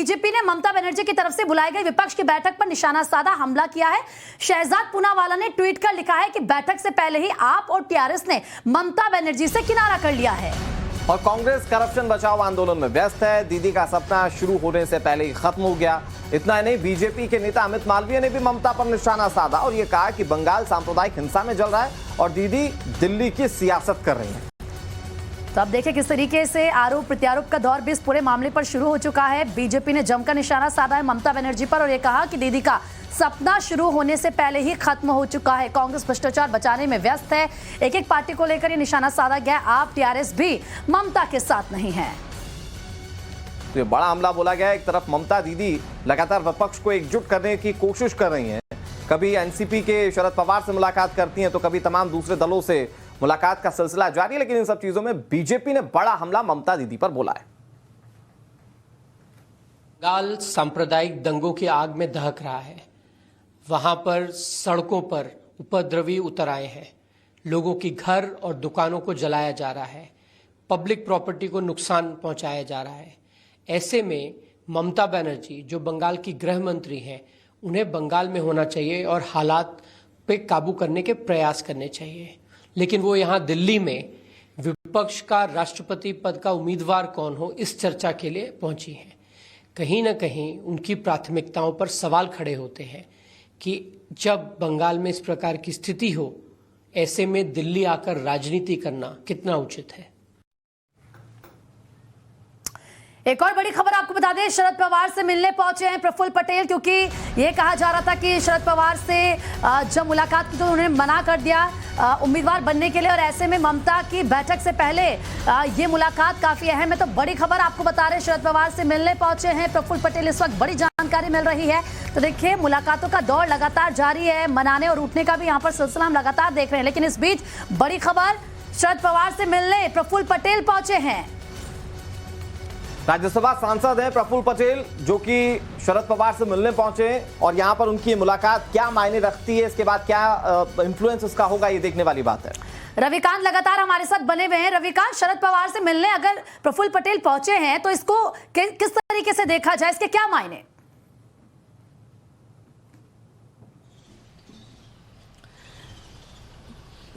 BJP ने ममता बनर्जी की तरफ से बुलाई गई विपक्ष की बैठक पर निशाना साधा हमला किया है। शहजाद पूनावाला ने ट्वीट कर लिखा है कि बैठक से पहले ही आप और टीआरएस ने ममता बनर्जी से किनारा कर लिया है। और कांग्रेस करप्शन बचाओ आंदोलन में व्यस्त है। दीदी का सपना शुरू होने से पहले ही खत्म हो गया। इतना ही नहीं, बीजेपी के नेता अमित मालवीय ने भी ममता पर निशाना साधा और ये कहा कि बंगाल सांप्रदायिक हिंसा में जल रहा है और दीदी दिल्ली की सियासत कर रही है। तो अब देखिए किस तरीके से आरोप प्रत्यारोप का दौर भी इस पूरे मामले पर शुरू हो चुका है। बीजेपी ने जमकर निशाना साधा है ममता बनर्जी पर और ये कहा कि दीदी का सपना शुरू होने से पहले ही खत्म हो चुका है। कांग्रेस भ्रष्टाचार बचाने में व्यस्त है। एक एक पार्टी को लेकर ये निशाना साधा गया। आप टीआरएस भी ममता के साथ नहीं है। तो ये बड़ा हमला बोला गया। एक तरफ ममता दीदी लगातार विपक्ष को एकजुट करने की कोशिश कर रही हैं। कभी एनसीपी के शरद पवार से मुलाकात करती हैं तो कभी तमाम दूसरे दलों से मुलाकात का सिलसिला जारी है। लेकिन इन सब चीजों में बीजेपी ने बड़ा हमला ममता दीदी पर बोला है। बंगाल सांप्रदायिक दंगों की आग में दहक रहा है। वहां पर सड़कों पर उपद्रवी उतर आए हैं। लोगों की घर और दुकानों को जलाया जा रहा है। पब्लिक प्रॉपर्टी को नुकसान पहुंचाया जा रहा है। ऐसे में ममता बनर्जी जो बंगाल की गृह मंत्री हैं, उन्हें बंगाल में होना चाहिए और हालात पे काबू करने के प्रयास करने चाहिए। लेकिन वो यहाँ दिल्ली में विपक्ष का राष्ट्रपति पद का उम्मीदवार कौन हो इस चर्चा के लिए पहुंची हैं। कहीं ना कहीं उनकी प्राथमिकताओं पर सवाल खड़े होते हैं कि जब बंगाल में इस प्रकार की स्थिति हो, ऐसे में दिल्ली आकर राजनीति करना कितना उचित है। एक और बड़ी खबर आपको बता दें, शरद पवार से मिलने पहुंचे हैं प्रफुल्ल पटेल, क्योंकि ये कहा जा रहा था कि शरद पवार से जब मुलाकात की तो उन्होंने मना कर दिया उम्मीदवार बनने के लिए और ऐसे में ममता की बैठक से पहले ये मुलाकात काफी अहम है। तो बड़ी खबर आपको बता रहे हैं, शरद पवार से मिलने पहुंचे हैं प्रफुल्ल पटेल। इस वक्त बड़ी जानकारी मिल रही है। तो देखिए मुलाकातों का दौर लगातार जारी है। मनाने और उठने का भी यहाँ पर सिलसिला हम लगातार देख रहे हैं। लेकिन इस बीच बड़ी खबर, शरद पवार से मिलने प्रफुल्ल पटेल पहुंचे हैं। राज्यसभा सांसद हैं प्रफुल्ल पटेल, जो कि शरद पवार से मिलने पहुंचे और यहां पर उनकी मुलाकात क्या मायने रखती है, इसके बाद क्या इंफ्लुएंस उसका होगा, ये देखने वाली बात है। रविकांत लगातार हमारे साथ बने हुए हैं। रविकांत, शरद पवार से मिलने अगर प्रफुल्ल पटेल पहुंचे हैं तो इसको किस तरीके से देखा जाए, इसके क्या मायने?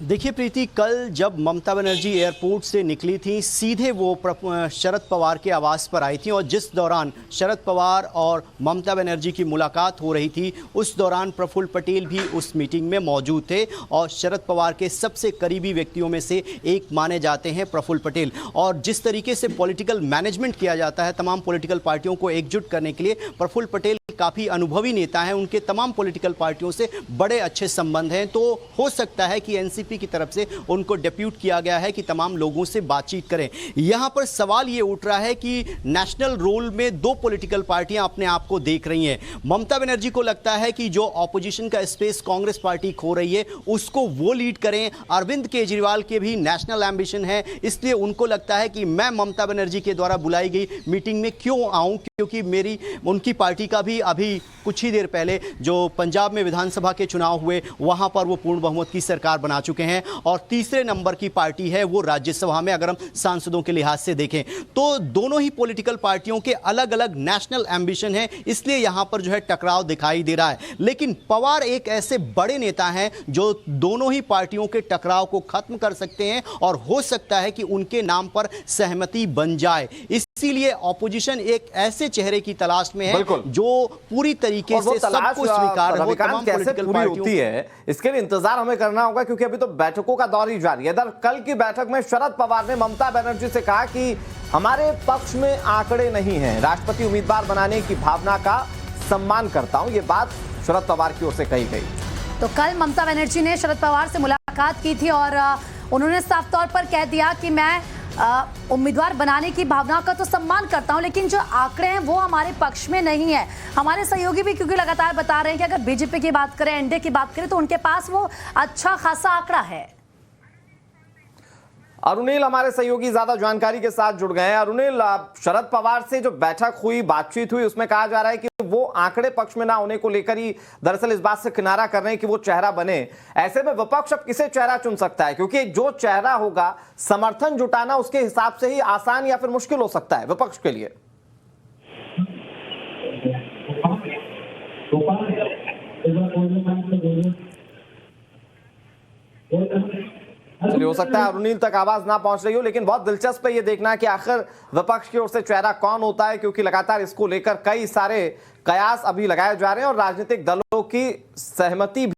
देखिए प्रीति, कल जब ममता बनर्जी एयरपोर्ट से निकली थी, सीधे वो शरद पवार के आवास पर आई थी और जिस दौरान शरद पवार और ममता बनर्जी की मुलाकात हो रही थी, उस दौरान प्रफुल्ल पटेल भी उस मीटिंग में मौजूद थे और शरद पवार के सबसे करीबी व्यक्तियों में से एक माने जाते हैं प्रफुल्ल पटेल। और जिस तरीके से पॉलिटिकल मैनेजमेंट किया जाता है तमाम पॉलिटिकल पार्टियों को एकजुट करने के लिए, प्रफुल्ल पटेल काफ़ी अनुभवी नेता हैं। उनके तमाम पॉलिटिकल पार्टियों से बड़े अच्छे संबंध हैं। तो हो सकता है कि एनसीपी की तरफ से उनको डेप्यूट किया गया है कि तमाम लोगों से बातचीत करें। यहां पर सवाल ये उठ रहा है कि नेशनल रोल में दो पॉलिटिकल पार्टियां अपने आप को देख रही हैं। ममता बनर्जी को लगता है कि जो ऑपोजिशन का स्पेस कांग्रेस पार्टी खो रही है उसको वो लीड करें। अरविंद केजरीवाल के भी नेशनल एम्बिशन है, इसलिए उनको लगता है कि मैं ममता बनर्जी के द्वारा बुलाई गई मीटिंग में क्यों आऊं, क्योंकि उनकी पार्टी का भी अभी कुछ ही देर पहले जो पंजाब में विधानसभा के चुनाव हुए वहां पर वो पूर्ण बहुमत की सरकार बना चुके हैं और तीसरे नंबर की पार्टी है वो राज्यसभा में, अगर हम सांसदों के लिहाज से देखें तो दोनों ही पॉलिटिकल पार्टियों के अलग अलग नेशनल एम्बिशन है, इसलिए यहां पर जो है टकराव दिखाई दे रहा है। लेकिन पवार एक ऐसे बड़े नेता हैं जो दोनों ही पार्टियों के टकराव को खत्म कर सकते हैं और हो सकता है कि उनके नाम पर सहमति बन जाए। इसीलिए ऑपोजिशन एक ऐसे चेहरे की तलाश में है जो पूरी तरीके से सबको स्वीकार हो। तमाम पॉलिटिकल पार्टियों होती है, इसके लिए इंतजार हमें करना होगा, क्योंकि अभी तो बैठकों का दौर ही जारी है। कल की बैठक में शरद पवार ने ममता बनर्जी से कहा कि हमारे पक्ष में आंकड़े नहीं हैं, राष्ट्रपति उम्मीदवार बनाने की भावना का सम्मान करता हूं, ये बात शरद पवार की ओर से कही गई। तो कल ममता बनर्जी ने शरद पवार से मुलाकात की थी और उन्होंने साफ तौर पर कह दिया कि मैं उम्मीदवार बनाने की भावना का तो सम्मान करता हूं, लेकिन जो आंकड़े हैं वो हमारे पक्ष में नहीं है। हमारे सहयोगी भी क्योंकि लगातार बता रहे हैं कि अगर बीजेपी की बात करें, एनडीए की बात करें तो उनके पास वो अच्छा खासा आंकड़ा है। अरुणिल हमारे सहयोगी ज्यादा जानकारी के साथ जुड़ गए हैं। अरुणिल, शरद पवार से जो बैठक हुई, बातचीत हुई, उसमें कहा जा रहा है कि वो आंकड़े पक्ष में ना होने को लेकर ही दरअसल इस बात से किनारा कर रहे हैं कि वो चेहरा बने। ऐसे में विपक्ष अब किसे चेहरा चुन सकता है, क्योंकि जो चेहरा होगा समर्थन जुटाना उसके हिसाब से ही आसान या फिर मुश्किल हो सकता है विपक्ष के लिए। चलिए, हो सकता है अरुणील तक आवाज ना पहुंच रही हो, लेकिन बहुत दिलचस्प है ये देखना कि आखिर विपक्ष की ओर से चेहरा कौन होता है, क्योंकि लगातार इसको लेकर कई सारे कयास अभी लगाए जा रहे हैं और राजनीतिक दलों की सहमति